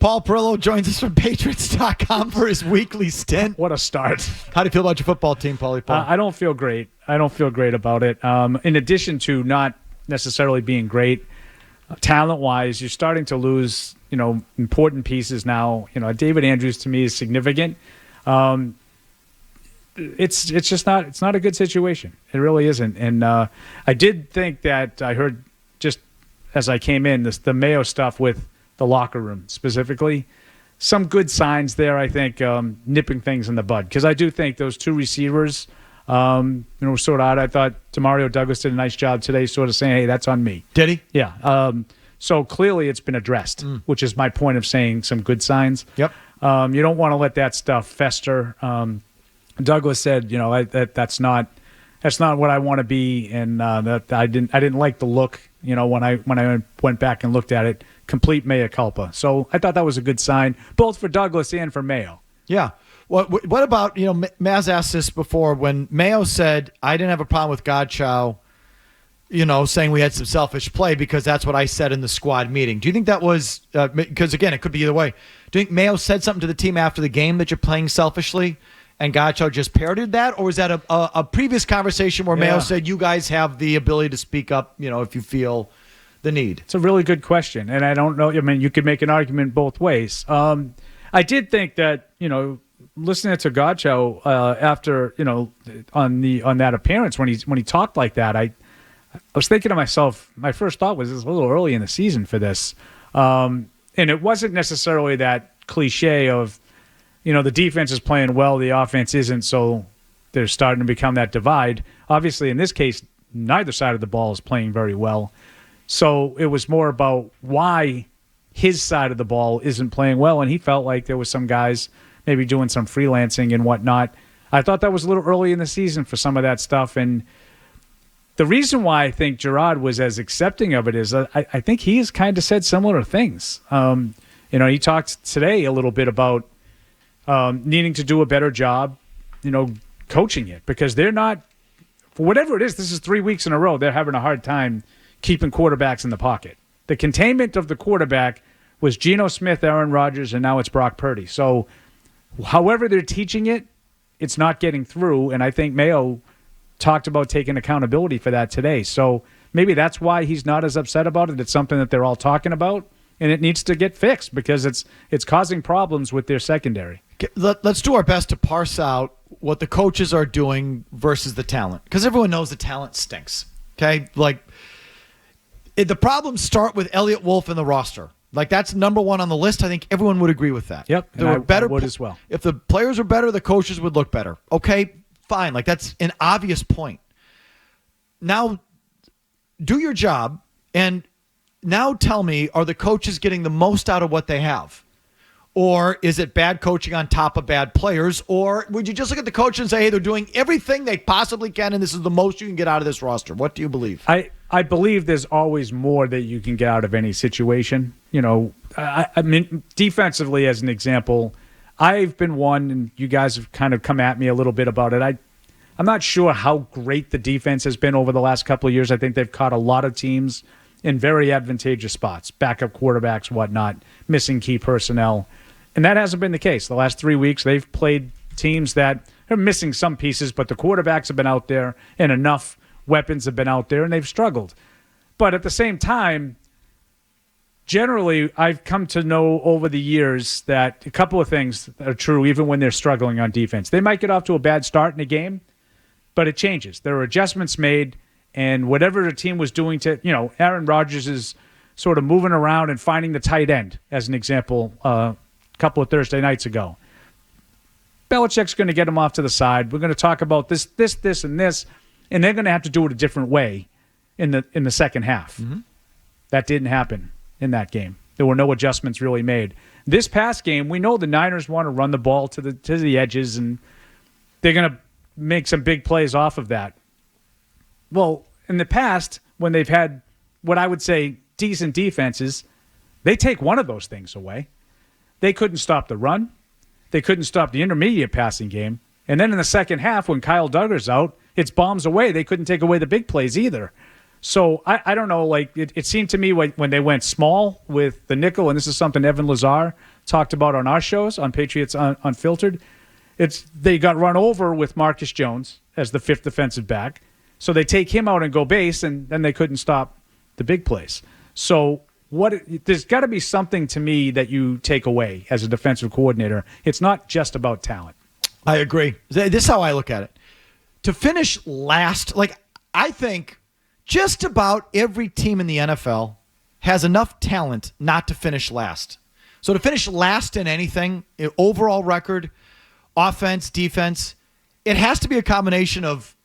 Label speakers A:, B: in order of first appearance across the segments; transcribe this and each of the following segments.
A: Paul Perillo joins us from Patriots.com for his weekly stint.
B: What a start.
A: How do you feel about your football team, Paulie Paul?
B: I don't feel great. I don't feel great about it. In addition to not necessarily being great, talent-wise, you're starting to lose, important pieces now. David Andrews to me is significant. It's just not. It's not a good situation. It really isn't. And I did think that I heard just as I came in the Mayo stuff with the locker room specifically. Some good signs there, I think, nipping things in the bud. Because I do think those two receivers, were sort of odd. I thought Demario Douglas did a nice job today sort of saying, hey, that's on me.
A: Did he?
B: Yeah. So clearly it's been addressed, which is my point of saying some good signs.
A: Yep.
B: You don't want to let that stuff fester. Douglas said, that's not what I want to be, and that I didn't like the look. When I went back and looked at it, complete mea culpa. So I thought that was a good sign, both for Douglas and for Mayo.
A: Yeah. What about Mazz asked this before when Mayo said I didn't have a problem with Godchow, saying we had some selfish play because that's what I said in the squad meeting. Do you think that was because again it could be either way? Do you think Mayo said something to the team after the game that you're playing selfishly? And Godchow just parroted that? Or was that a previous conversation where Mayo said you guys have the ability to speak up, if you feel the need?
B: It's a really good question. And I don't know. I mean, you could make an argument both ways. I did think that, listening to Godchow after, on that appearance when he talked like that, I was thinking to myself, my first thought was it's a little early in the season for this. And it wasn't necessarily that cliche of, the defense is playing well, the offense isn't, so they're starting to become that divide. Obviously, in this case, neither side of the ball is playing very well. So it was more about why his side of the ball isn't playing well, and he felt like there was some guys maybe doing some freelancing and whatnot. I thought that was a little early in the season for some of that stuff, and the reason why I think Gerard was as accepting of it is I think he has kind of said similar things. He talked today a little bit about needing to do a better job, coaching it because they're not, for whatever it is, this is 3 weeks in a row, they're having a hard time keeping quarterbacks in the pocket. The containment of the quarterback was Geno Smith, Aaron Rodgers, and now it's Brock Purdy. So however they're teaching it, it's not getting through, and I think Mayo talked about taking accountability for that today. So maybe that's why he's not as upset about it. It's something that they're all talking about, and it needs to get fixed because it's causing problems with their secondary.
A: Let's do our best to parse out what the coaches are doing versus the talent, because everyone knows the talent stinks. Okay, the problems start with Elliott Wolf and the roster. That's number one on the list. I think everyone would agree with that.
B: Yep,
A: and I
B: would as well.
A: If the players were better, the coaches would look better. Okay, fine. That's an obvious point. Now, do your job, and now tell me, are the coaches getting the most out of what they have? Or is it bad coaching on top of bad players? Or would you just look at the coach and say, hey, they're doing everything they possibly can, and this is the most you can get out of this roster? What do you believe?
B: I believe there's always more that you can get out of any situation. I mean, defensively, as an example, I've been one, and you guys have kind of come at me a little bit about it. I'm not sure how great the defense has been over the last couple of years. I think they've caught a lot of teams in very advantageous spots, backup quarterbacks, whatnot, missing key personnel. And that hasn't been the case. The last 3 weeks, they've played teams that are missing some pieces, but the quarterbacks have been out there and enough weapons have been out there, and they've struggled. But at the same time, generally, I've come to know over the years that a couple of things are true even when they're struggling on defense. They might get off to a bad start in a game, but it changes. There are adjustments made, and whatever the team was doing to, Aaron Rodgers is sort of moving around and finding the tight end, as an example, couple of Thursday nights ago. Belichick's going to get him off to the side. We're going to talk about this, and this, and they're going to have to do it a different way in the second half. Mm-hmm. That didn't happen in that game. There were no adjustments really made. This past game, we know the Niners want to run the ball to the edges, and they're going to make some big plays off of that. Well, in the past, when they've had what I would say decent defenses, they take one of those things away. They couldn't stop the run. They couldn't stop the intermediate passing game. And then in the second half, when Kyle Duggar's out, it's bombs away. They couldn't take away the big plays either. So I don't know. Like it seemed to me when they went small with the nickel, and this is something Evan Lazar talked about on our shows on Patriots Unfiltered. They got run over with Marcus Jones as the 5th defensive back. So they take him out and go base, and then they couldn't stop the big plays. So there's got to be something to me that you take away as a defensive coordinator. It's not just about talent.
A: I agree. This is how I look at it. To finish last, I think just about every team in the NFL has enough talent not to finish last. So to finish last in anything, overall record, offense, defense, it has to be a combination of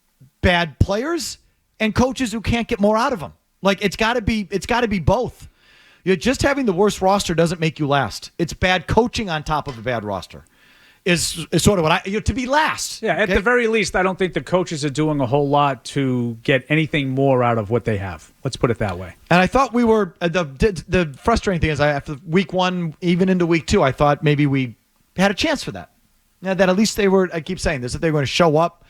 A: bad players and coaches who can't get more out of them. It's got to be both. Just having the worst roster doesn't make you last. It's bad coaching on top of a bad roster. Is sort of what to be last.
B: Yeah, at the very least, I don't think the coaches are doing a whole lot to get anything more out of what they have. Let's put it that way.
A: And I thought we were the frustrating thing is after week 1, even into week 2, I thought maybe we had a chance for that. That at least they were. I keep saying this, that they were going to show up,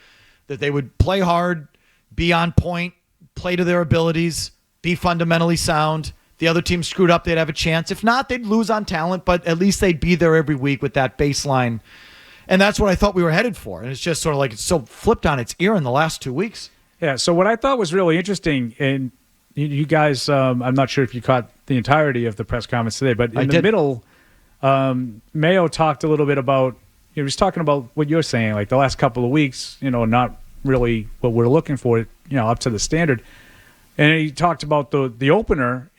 A: that they would play hard, be on point, play to their abilities, be fundamentally sound. The other team screwed up, they'd have a chance. If not, they'd lose on talent, but at least they'd be there every week with that baseline. And that's what I thought we were headed for. And it's just sort of it's so flipped on its ear in the last 2 weeks.
B: Yeah, so what I thought was really interesting, and you guys, I'm not sure if you caught the entirety of the press conference today, but in the middle, Mayo talked a little bit about, he was talking about what you're saying, the last couple of weeks, not really what we're looking for, up to the standard. And he talked about the opener,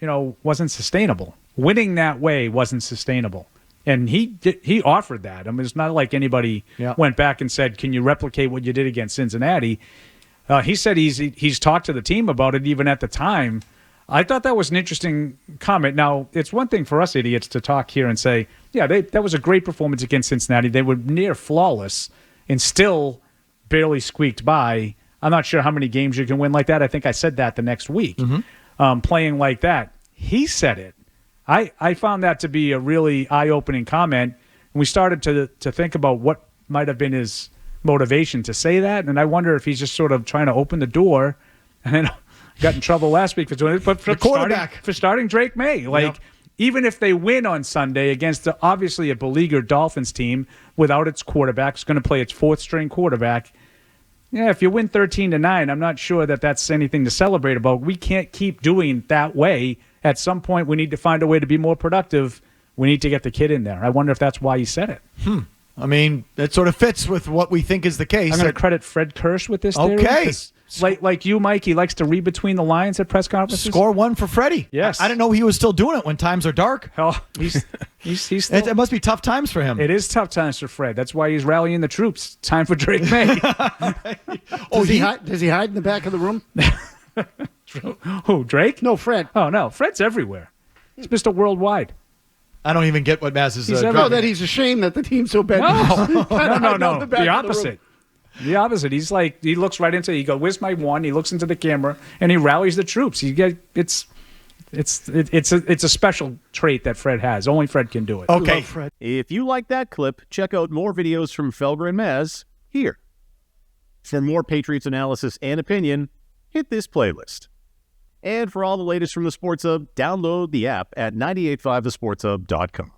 B: wasn't sustainable. Winning that way wasn't sustainable. And he offered that. I mean, it's not like anybody went back and said, can you replicate what you did against Cincinnati? He said he's talked to the team about it even at the time. I thought that was an interesting comment. Now, it's one thing for us idiots to talk here and say, yeah, that was a great performance against Cincinnati. They were near flawless and still barely squeaked by. I'm not sure how many games you can win like that. I think I said that the next week, playing like that. He said it. I found that to be a really eye-opening comment. And we started to think about what might have been his motivation to say that. And I wonder if he's just sort of trying to open the door. And then got in trouble last week for doing it. But for starting Drake May. Even if they win on Sunday against obviously a beleaguered Dolphins team without its quarterback, it's going to play its 4th-string quarterback. Yeah, if you win 13-9, I'm not sure that that's anything to celebrate about. We can't keep doing that way. At some point, we need to find a way to be more productive. We need to get the kid in there. I wonder if that's why he said it.
A: I mean, that sort of fits with what we think is the case.
B: I'm going to credit Fred Kirsch with this theory.
A: Okay.
B: Like you, Mike, he likes to read between the lines at press conferences.
A: Score 1 for Freddie.
B: Yes.
A: I didn't know he was still doing it when times are dark.
B: Oh, he's still,
A: it must be tough times for him.
B: It is tough times for Fred. That's why he's rallying the troops. Time for Drake May.
C: Does he hide in the back of the room?
B: Who, Drake?
C: No, Fred.
B: Oh, no. Fred's everywhere. He's Mr. Worldwide.
A: I don't even get what Mazz is.
C: That he's ashamed that the team's so bad.
B: No. The opposite. The opposite. He's he looks right into it. He goes, "Where's my one?" He looks into the camera and he rallies the troops. It's a special trait that Fred has. Only Fred can do it.
A: Okay.
C: Fred.
D: If you like that clip, check out more videos from Felger and Mazz here. For more Patriots analysis and opinion, hit this playlist. And for all the latest from the Sports Hub, download the app at 985thesportshub.com.